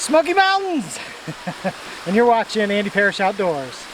Smoky Mountains! And you're watching Andy Parrish Outdoors.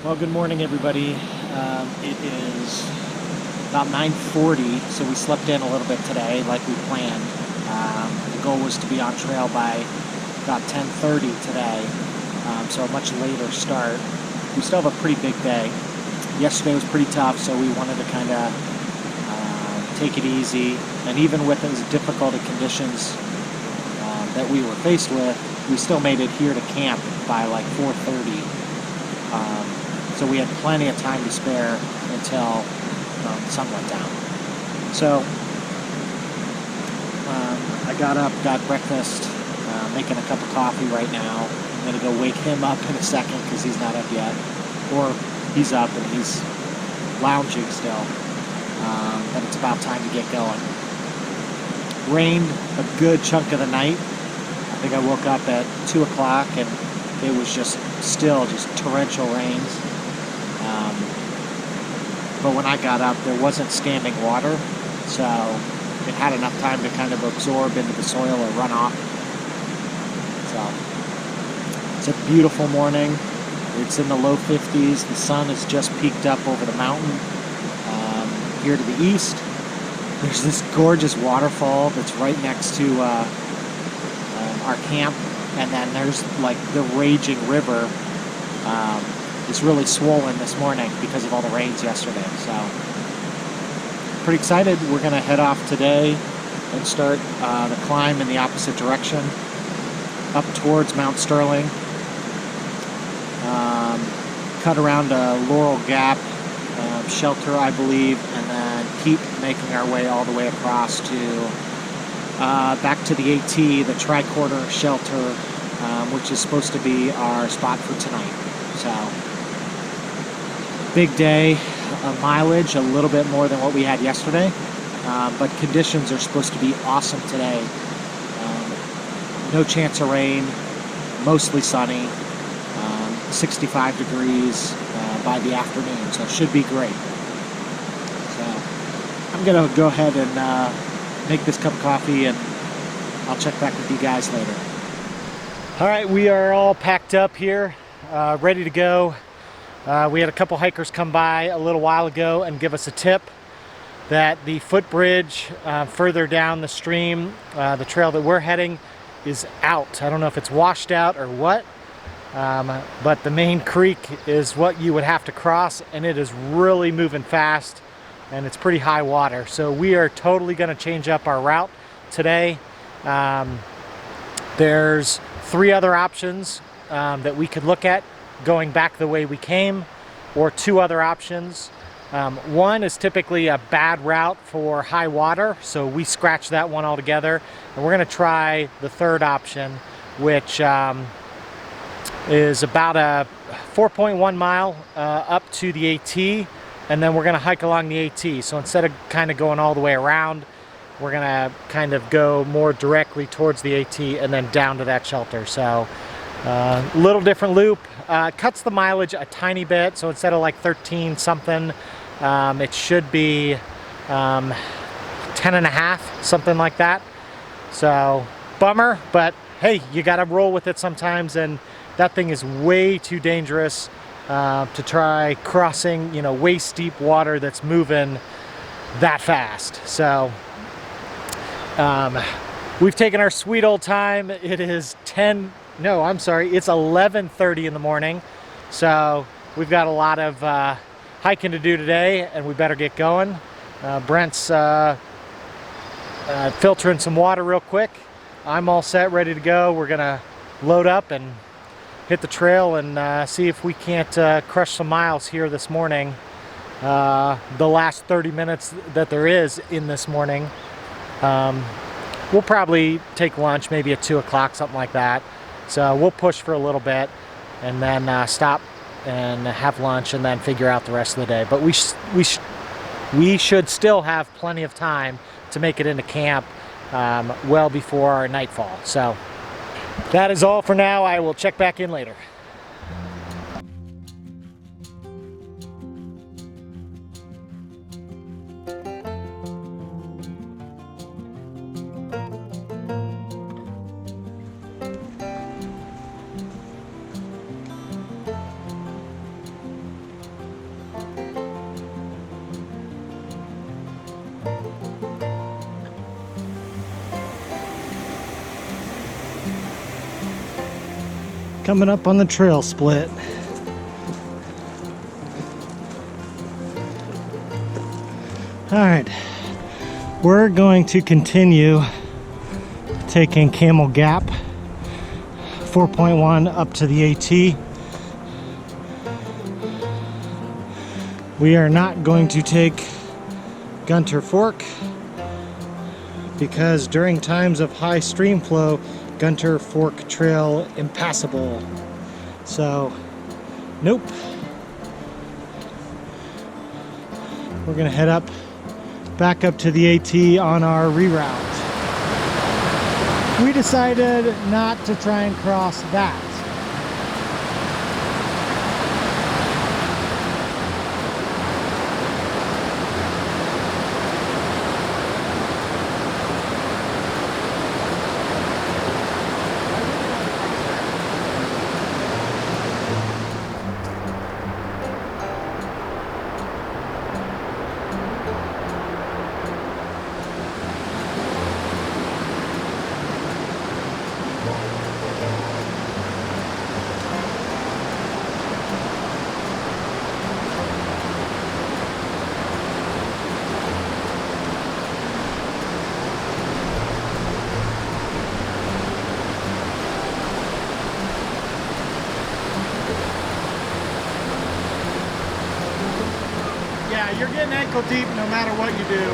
Well, good morning, everybody. It is about 9:40, so we slept in a little bit today, like we planned. The goal was to be on trail by about 10:30 today, so a much later start. We still have a pretty big day. Yesterday was pretty tough, so we wanted to kind of take it easy. And even with as difficult conditions that we were faced with, we still made it here to camp by like 4:30. So we had plenty of time to spare until the sun went down. So I got up, got breakfast, making a cup of coffee right now. I'm going to go wake him up in a second because he's not up yet. Or he's up and he's lounging still. But it's about time to get going. Rained a good chunk of the night. I think I woke up at 2 o'clock and it was just torrential rains. But when I got up, there wasn't standing water, so it had enough time to kind of absorb into the soil or run off. So it's a beautiful morning. It's in the low 50s. The sun has just peaked up over the mountain. Here to the east, there's this gorgeous waterfall that's right next to our camp, and then there's like the raging river. It's really swollen this morning because of all the rains yesterday. So pretty excited. We're going to head off today and start the climb in the opposite direction up towards Mount Sterling. Cut around a Laurel Gap shelter, I believe, and then keep making our way all the way across to back to the AT, the Tricorner Shelter, which is supposed to be our spot for tonight. So big day, mileage a little bit more than what we had yesterday, but conditions are supposed to be awesome today. no chance of rain, mostly sunny, 65 degrees by the afternoon, so it should be great. So I'm gonna go ahead and make this cup of coffee, and I'll check back with you guys later. All right, we are all packed up here, ready to go. We had a couple hikers come by a little while ago and give us a tip that the footbridge further down the stream, the trail that we're heading, is out. I don't know if it's washed out or what, but the main creek is what you would have to cross, and it is really moving fast, and it's pretty high water. So we are totally going to change up our route today. There's 3 other options that we could look at going back the way we came, or 2 other options. One is typically a bad route for high water, so we scratch that one altogether, and we're going to try the 3rd option, which is about a 4.1 mile up to the AT, and then we're going to hike along the AT. So instead of kind of going all the way around, we're going to kind of go more directly towards the AT and then down to that shelter. So little different loop, cuts the mileage a tiny bit, so instead of like 13 something, it should be 10 and a half, something like that. So bummer, but hey, you got to roll with it sometimes, and that thing is way too dangerous to try crossing, you know, waist deep water that's moving that fast. So we've taken our sweet old time. It is it's 11:30 in the morning, so we've got a lot of hiking to do today, and we better get going. Brent's filtering some water real quick. I'm all set, ready to go. We're gonna load up and hit the trail and see if we can't crush some miles here this morning. The last 30 minutes that there is in this morning. We'll probably take lunch maybe at 2 o'clock, something like that. So we'll push for a little bit and then stop and have lunch and then figure out the rest of the day. But we should still have plenty of time to make it into camp well before our nightfall. So that is all for now. I will check back in later. Coming up on the trail split. All right, we're going to continue taking Camel Gap 4.1 up to the AT. We are not going to take Gunter Fork because during times of high stream flow, Gunter Fork Trail impassable. So, nope. We're gonna head back up to the AT on our reroute. We decided not to try and cross that. Yeah, you're getting ankle deep no matter what you do.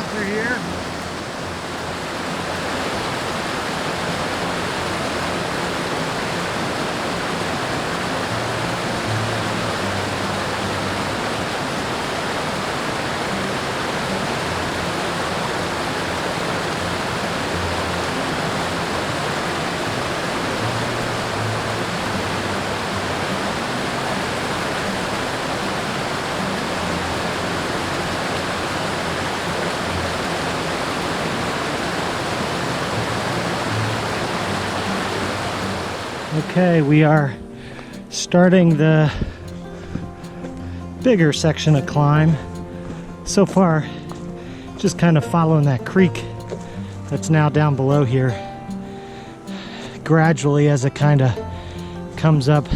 down through here. Okay, we are starting the bigger section of climb. So far, just kind of following that creek that's now down below here. Gradually as it kind of comes up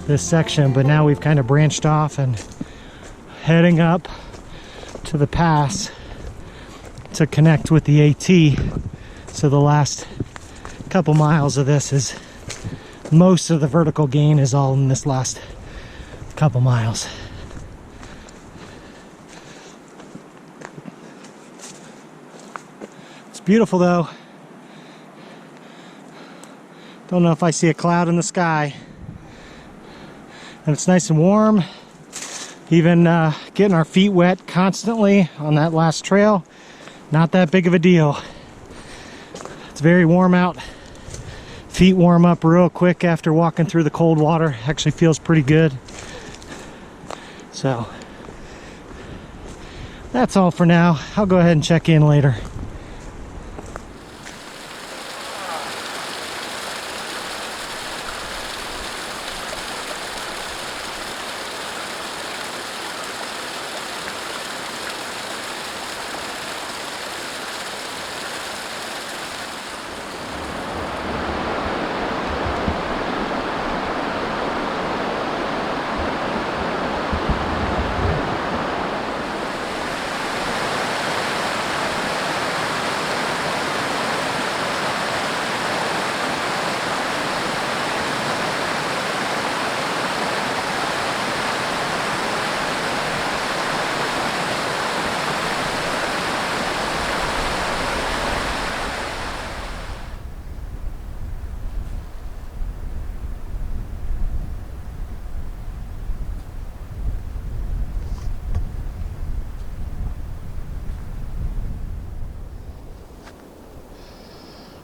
this section, but now we've kind of branched off and heading up to the pass to connect with the AT. So the last couple miles of this is most of the vertical gain is all in this last couple miles. It's beautiful though. Don't know if I see a cloud in the sky. And it's nice and warm. Even getting our feet wet constantly on that last trail, not that big of a deal. It's very warm out. Feet warm up real quick after walking through the cold water. Actually feels pretty good. So that's all for now. I'll go ahead and check in later.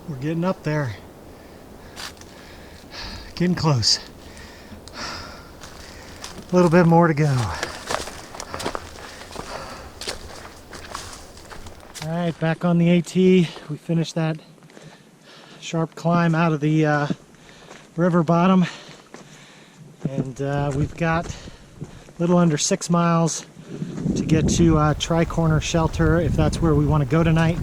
We're getting up there. Getting close. A little bit more to go. All right, back on the AT. We finished that sharp climb out of the river bottom. And we've got a little under 6 miles to get to Tricorner Shelter if that's where we want to go tonight.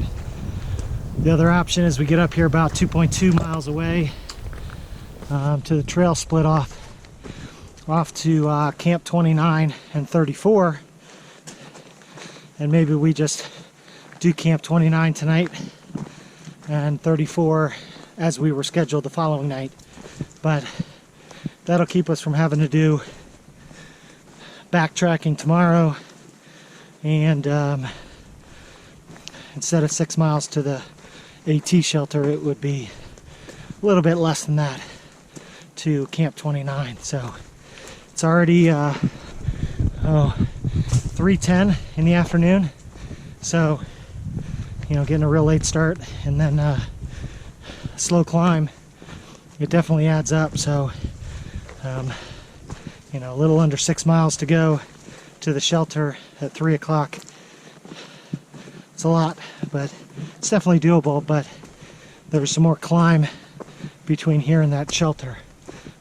The other option is we get up here about 2.2 miles away to the trail split off to Camp 29 and 34, and maybe we just do Camp 29 tonight and 34 as we were scheduled the following night. But that'll keep us from having to do backtracking tomorrow, and instead of 6 miles to the AT shelter, it would be a little bit less than that to Camp 29. So it's already 3:10 in the afternoon, so you know, getting a real late start and then a slow climb, it definitely adds up. So you know, a little under 6 miles to go to the shelter at 3 o'clock. It's a lot, but it's definitely doable. But there's some more climb between here and that shelter,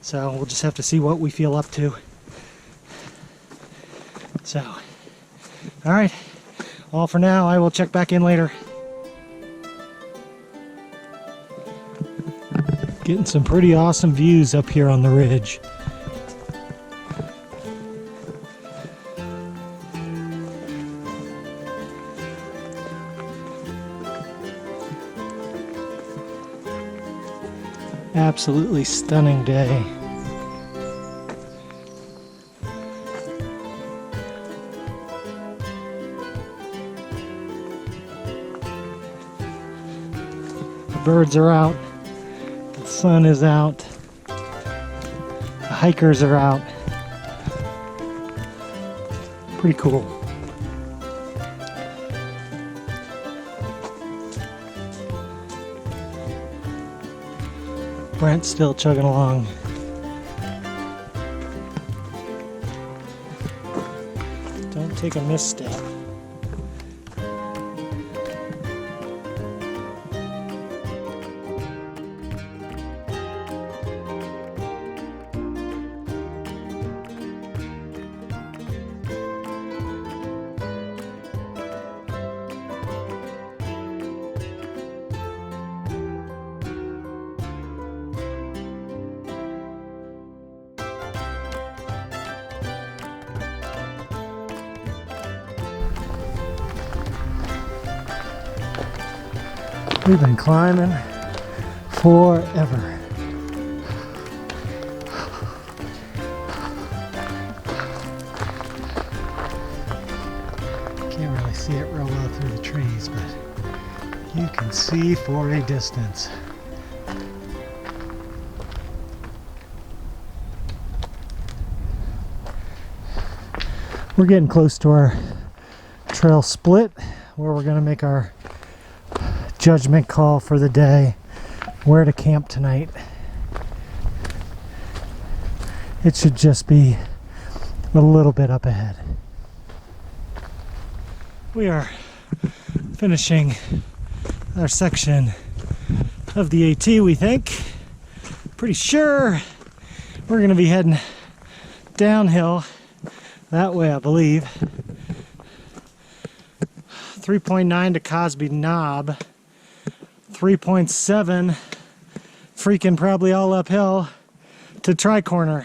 so we'll just have to see what we feel up to. So, all right, all for now. I will check back in later. Getting some pretty awesome views up here on the ridge. Absolutely stunning day. birds are out, the sun is out, the hikers are out. Pretty cool. Brent's still chugging along. Don't take a misstep. We've been climbing forever. Can't really see it real well through the trees, but you can see for a distance. We're getting close to our trail split, where we're going to make our judgment call for the day, where to camp tonight. It should just be a little bit up ahead. We are finishing our section of the AT, we think. Pretty sure we're going to be heading downhill that way, I believe. 3.9 to Cosby Knob. 3.7, freaking probably all uphill, to Tricorner.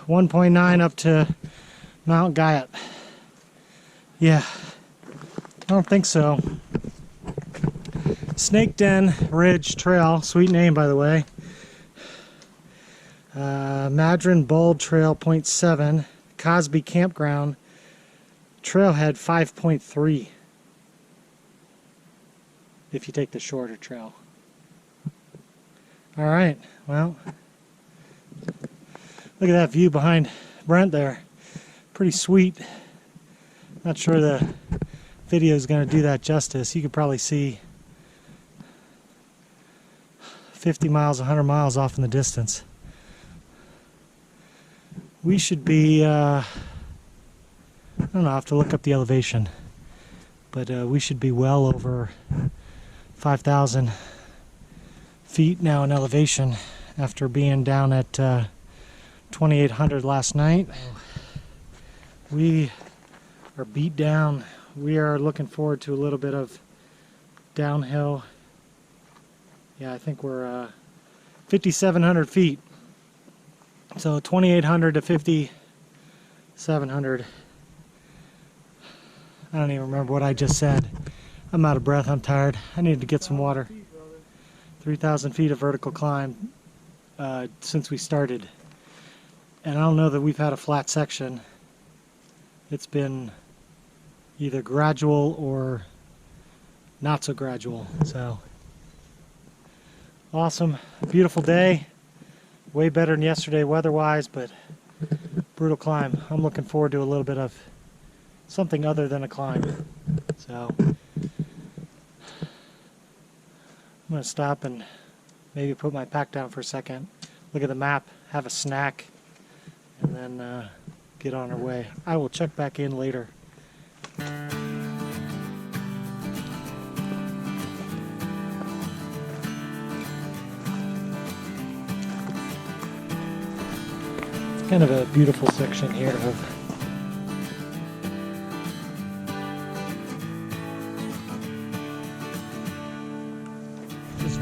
1.9 up to Mount Guyot. Yeah, I don't think so. Snake Den Ridge Trail, sweet name by the way. Maddron Bald Trail 0.7, Cosby Campground, Trailhead 5.3. If you take the shorter trail. All right, well, look at that view behind Brent there. Pretty sweet. Not sure the video is going to do that justice. You could probably see 50 miles, 100 miles off in the distance. We should be, I don't know, I have to look up the elevation, but we should be well over 5,000 feet now in elevation after being down at 2,800 last night. We are beat down. We are looking forward to a little bit of downhill. Yeah, I think we're 5,700 feet. So 2,800 to 5,700. I don't even remember what I just said. I'm out of breath, I'm tired. I need to get some water. 3,000 feet of vertical climb since we started. And I don't know that we've had a flat section. It's been either gradual or not so gradual. So, awesome, beautiful day. Way better than yesterday weather-wise, but brutal climb. I'm looking forward to a little bit of something other than a climb. So, I'm going to stop and maybe put my pack down for a second, look at the map, have a snack, and then get on our way. I will check back in later. It's kind of a beautiful section here of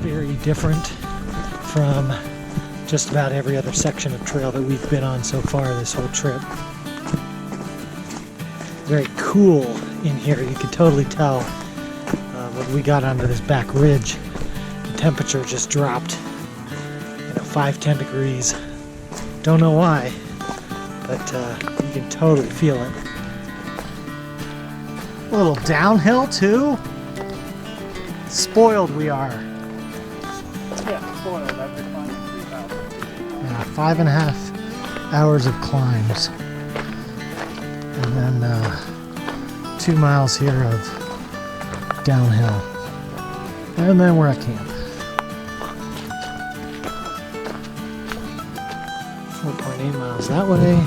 very different from just about every other section of trail that we've been on so far this whole trip. Very cool in here. You can totally tell when we got onto this back ridge, the temperature just dropped 5-10 degrees. Don't know why, but you can totally feel it. A little downhill too. spoiled we are. Yeah, spoiled after climbing 3,000. Yeah, 5.5 hours of climbs. And then 2 miles here of downhill. And then we're at camp. 4.8 miles that way.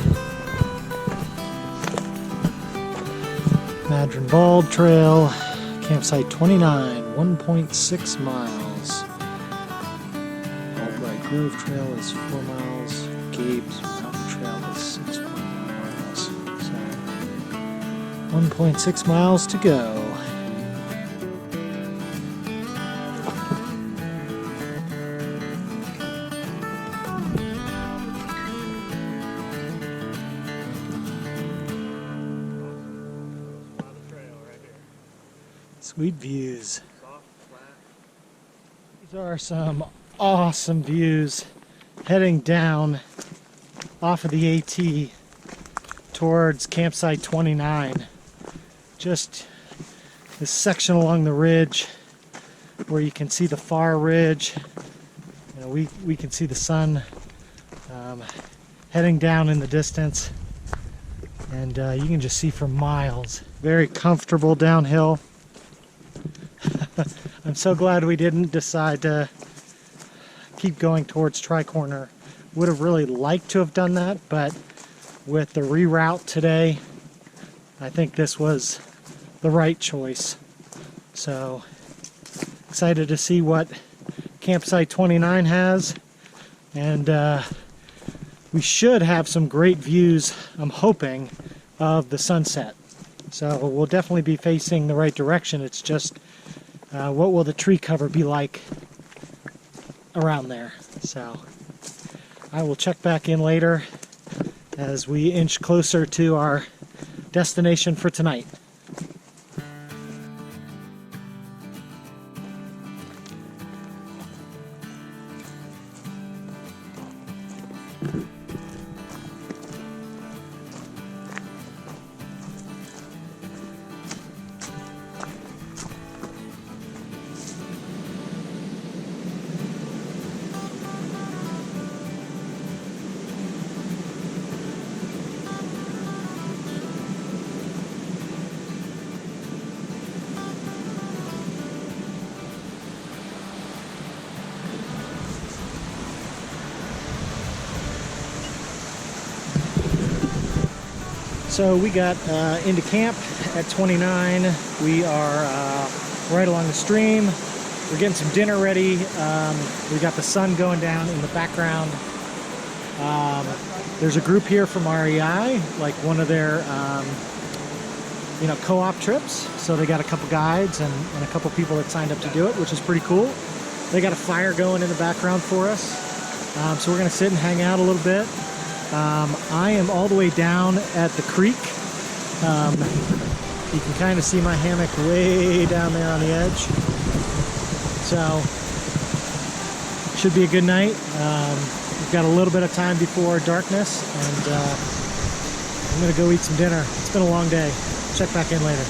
Maddron Bald Trail, campsite 29, 1.6 miles. Albright Grove Trail is 4 miles. Gabes Mountain Trail is 6.1 miles. So 1.6 miles to go. Sweet views. These are some awesome views heading down off of the AT towards campsite 29. Just this section along the ridge where you can see the far ridge. You know, we can see the sun heading down in the distance, and you can just see for miles. Very comfortable downhill. I'm so glad we didn't decide to keep going towards Tricorner. Would have really liked to have done that, but with the reroute today, I think this was the right choice. So excited to see what campsite 29 has, and we should have some great views, I'm hoping, of the sunset. So we'll definitely be facing the right direction. It's just what will the tree cover be like around there. So I will check back in later as we inch closer to our destination for tonight. So we got into camp at 29. We are right along the stream. We're getting some dinner ready. We got the sun going down in the background. There's a group here from REI, like one of their co-op trips. So they got a couple guides and a couple people that signed up to do it, which is pretty cool. They got a fire going in the background for us. So we're gonna sit and hang out a little bit. I am all the way down at the creek. You can kind of see my hammock way down there on the edge. So, should be a good night. We've got a little bit of time before darkness, and I'm gonna go eat some dinner. It's been a long day. Check back in later.